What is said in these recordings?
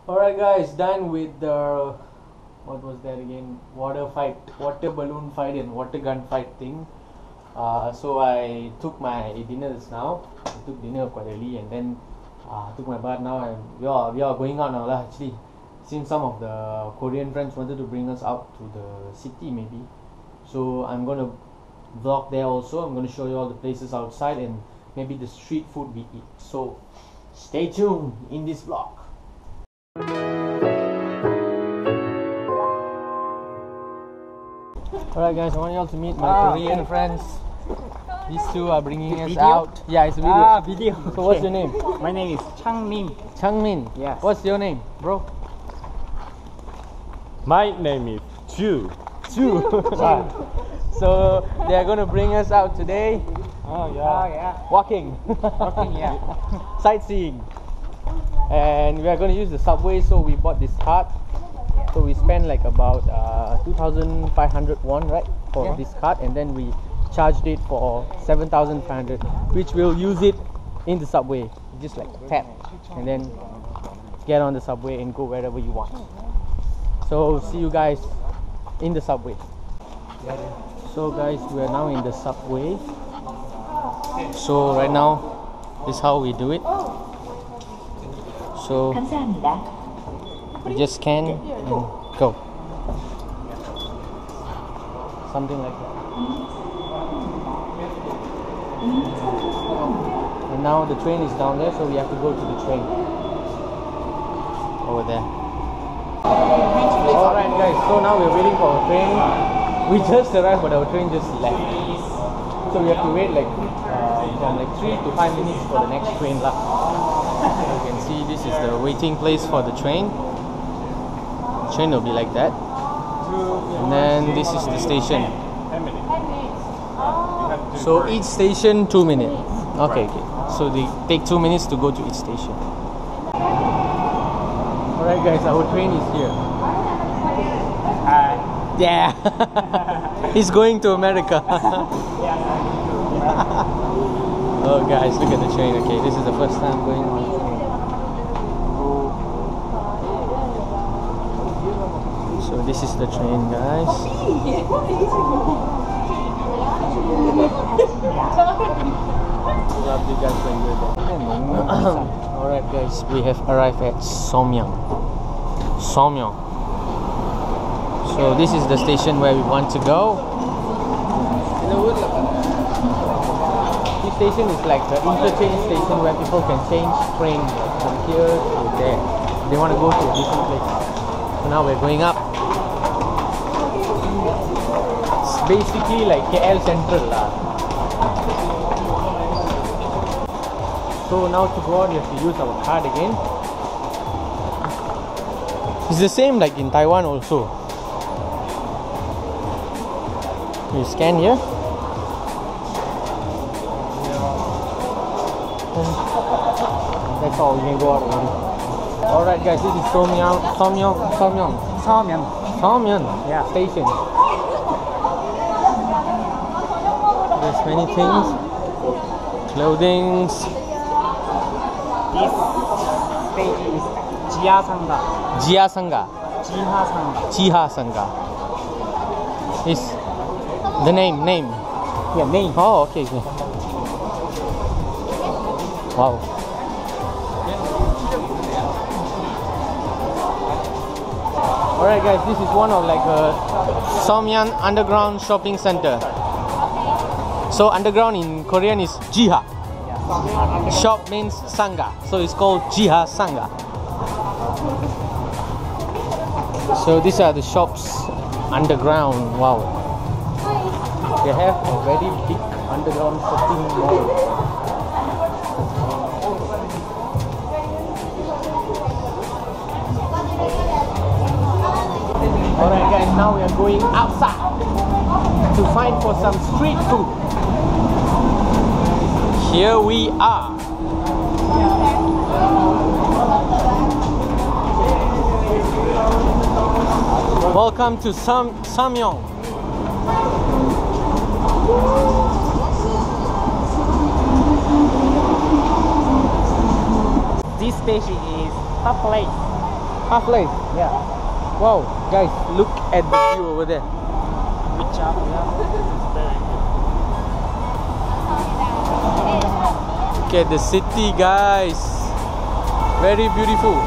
Alright guys, done with the, what was that again, water balloon fight and water gun fight thing. So I took my dinners now. I took dinner quite early and then took my bath now, and we are going out now lah. Actually, since some of the Korean friends wanted to bring us out to the city maybe, so I'm gonna vlog there also. I'm gonna show you all the places outside and maybe the street food we eat. So stay tuned in this vlog. Alright guys, I want you all to meet my Korean friends. These two are bringing us out. Yeah, it's a video. Video. So what's your name? My name is Changmin. Changmin. Yes. What's your name, bro? My name is Ju. Chu. So they are gonna bring us out today. Oh yeah. Walking. Walking, yeah. Sightseeing. And we are gonna use the subway, so we bought this card. So we spent like about 2,500 won, right, for this card, and then we charged it for 7,500, which we'll use it in the subway. Just like tap, and then get on the subway and go wherever you want. So see you guys in the subway. So guys, we are now in the subway. So right now, this is how we do it. So we just scan and go. Something like that. And now the train is down there, so we have to go to the train over there. Alright guys, so now we're waiting for our train. We just arrived, but our train just left. So we have to wait like from like 3 to 5 minutes for the next train lah. You can see this is the waiting place for the train. The train will be like that. And then this is the station. 10 minutes. So each station 2 minutes. Okay. So they take 2 minutes to go to each station. Alright guys, our train is here. Yeah. He's going to America. Oh guys, look at the train. Okay, this is the first time going on the train. So this is the train, guys. Alright guys, we have arrived at Seomyeon. So this is the station where we want to go. This station is like the interchange station where people can change train from here to there. They want to go to a different place. So now we're going up. It's basically like KL Central lah. So now to go out, you have to use our card again. It's the same like in Taiwan also. You scan here. That's all, you can go out already. Alright guys, this is Seomyeon Yeah. station. There's many things. Clothings. This stage is Jiha-sanga. Jiha Sangha. Is the name. Yeah, name. Oh, okay. Wow. Alright guys, this is one of like a Seomyeon underground shopping center. So underground in Korean is Jiha. Shop means Sangha, so it's called Jiha Sangha. So these are the shops underground. Wow. They have a very big underground shopping mall. Alright guys, now we are going outside to find for some street food. Here we are. Welcome to Seomyeon. This station is top place. Half-Life. Yeah. Wow, guys, look at the view over there. Good job. Yeah. Look at the city, guys. Very beautiful.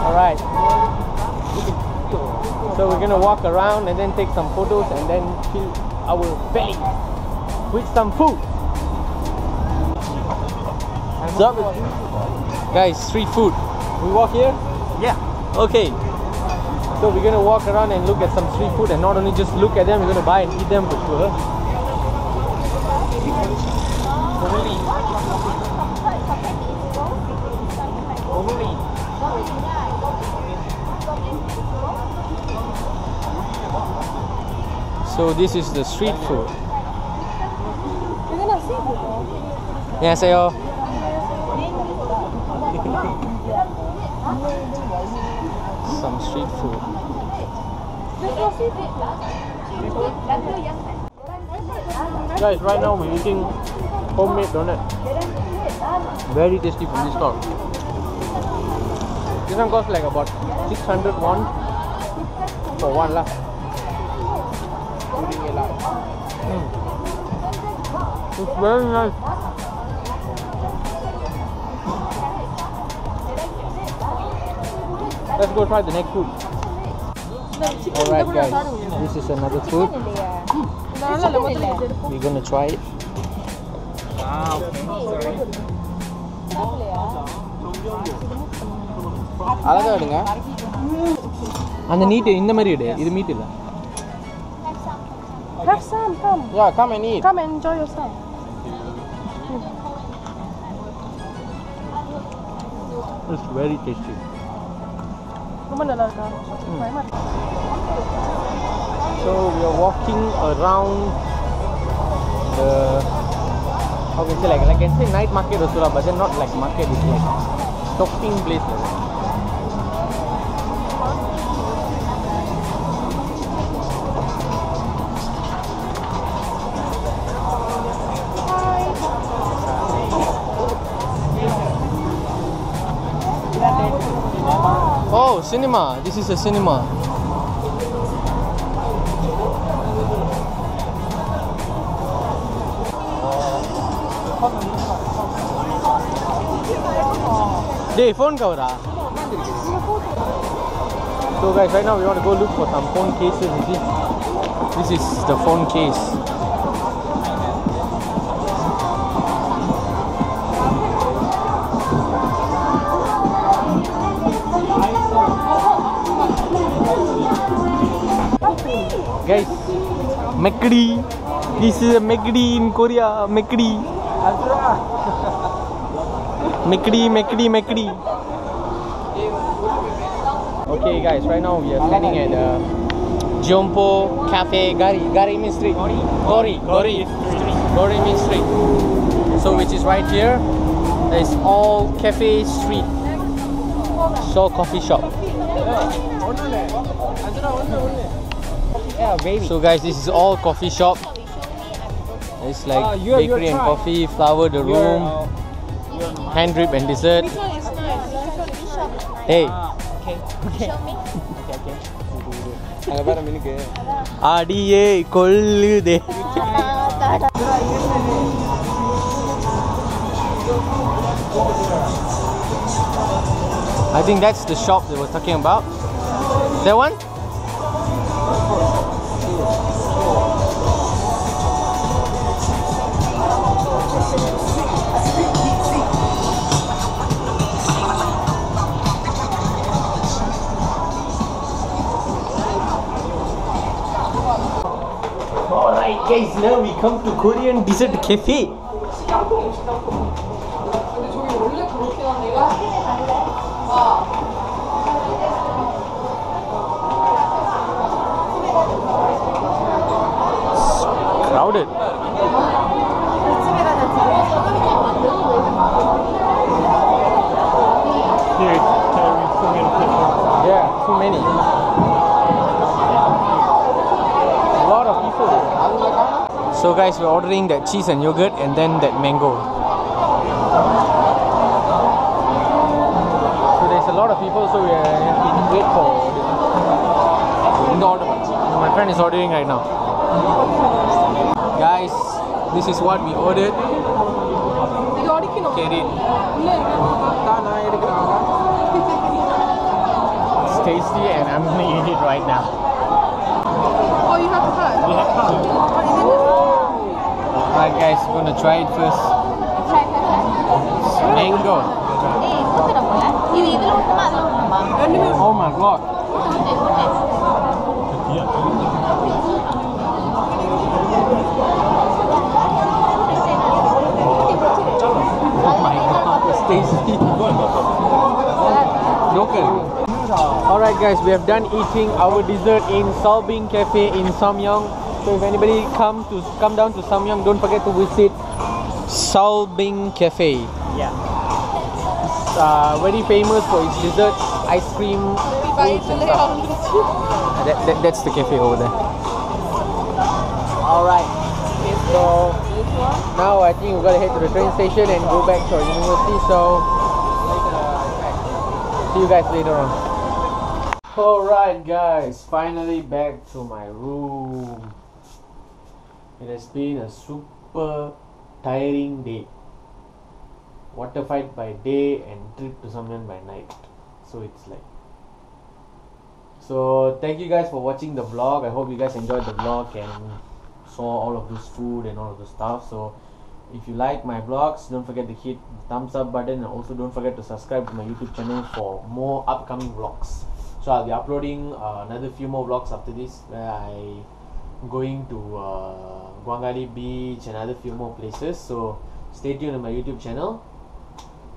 Alright. So we're gonna walk around and then take some photos and then fill our belly with some food. What's up? Guys, street food. We walk here? Yeah. Okay. So we're gonna walk around and look at some street food, and not only just look at them, we're gonna buy and eat them for sure. So this is the street food. 안녕하세요. Some street food. Guys, right now we're eating homemade donut. Very tasty from this store. This one costs like about 600 won for one lah. It's very nice. Let's go try the next food. Alright guys, this is another food. We're gonna try it. Wow. அழகா எடுங்க. அந்த NEET இந்த மாதிரி எடு. இது meet இல்ல. Have some, come. Yeah, come and eat. Come and enjoy yourself. It's very tasty. So we are walking around the, how can I say, like I can say night market also lah, but then not like market, it's like shopping place like that. Oh, cinema. This is a cinema. Hey, phone cover. So guys, right now we want to go look for some phone cases, you see. This is the phone case. Guys, McD. This is a McD in Korea. McD. McD. Okay guys, right now we are standing at Jeonpo Cafe. Gari means street. Gori means street. So which is right here. It's all cafe street. So coffee shop. Yeah, baby. So guys, this is all coffee shop. It's like bakery and coffee, flower the room, hand drip and dessert. This one is nice. Hey, Okay. அங்க பாரு மினுக்கு. ஆடியே கொல்லுதே. I think that's the shop they were talking about. That one? Alright guys, now we come to Korean dessert cafe. Crowded. Yeah, too many. A lot of people. So guys, we're ordering that cheese and yogurt and then that mango. So there's a lot of people, so we have to wait for the order. My friend is ordering right now. Guys, this is what we ordered. Carry it. It's tasty and I'm gonna eat it right now. Oh, you have to cut? We have to. Alright guys, we're gonna try it first. Mango. Oh my god. Oh my god, it's tasty. Alright guys, we have done eating our dessert in Seomyeon Cafe in Seomyeon. So if anybody come down to Seomyeon, don't forget to visit Seomyeon Cafe. Yeah. It's very famous for its dessert, ice cream, fruits and stuff. That's the cafe over there. Alright, so now I think we're gonna head to the train station and go back to our university. So see you guys later on. Alright guys, finally back to my room. It has been a super tiring day. Water fight by day and trip to Seomyeon by night. So it's like. So thank you guys for watching the vlog. I hope you guys enjoyed the vlog and saw all of this food and all of the stuff. So if you like my vlogs, don't forget to hit the thumbs up button and also don't forget to subscribe to my YouTube channel for more upcoming vlogs. So I'll be uploading another few more vlogs after this, where I'm going to Gwangali Beach and other few more places. So stay tuned on my YouTube channel.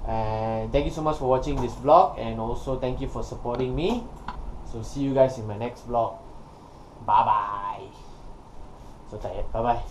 And thank you so much for watching this vlog, and also thank you for supporting me. So see you guys in my next vlog. Bye bye. So tired. Bye bye.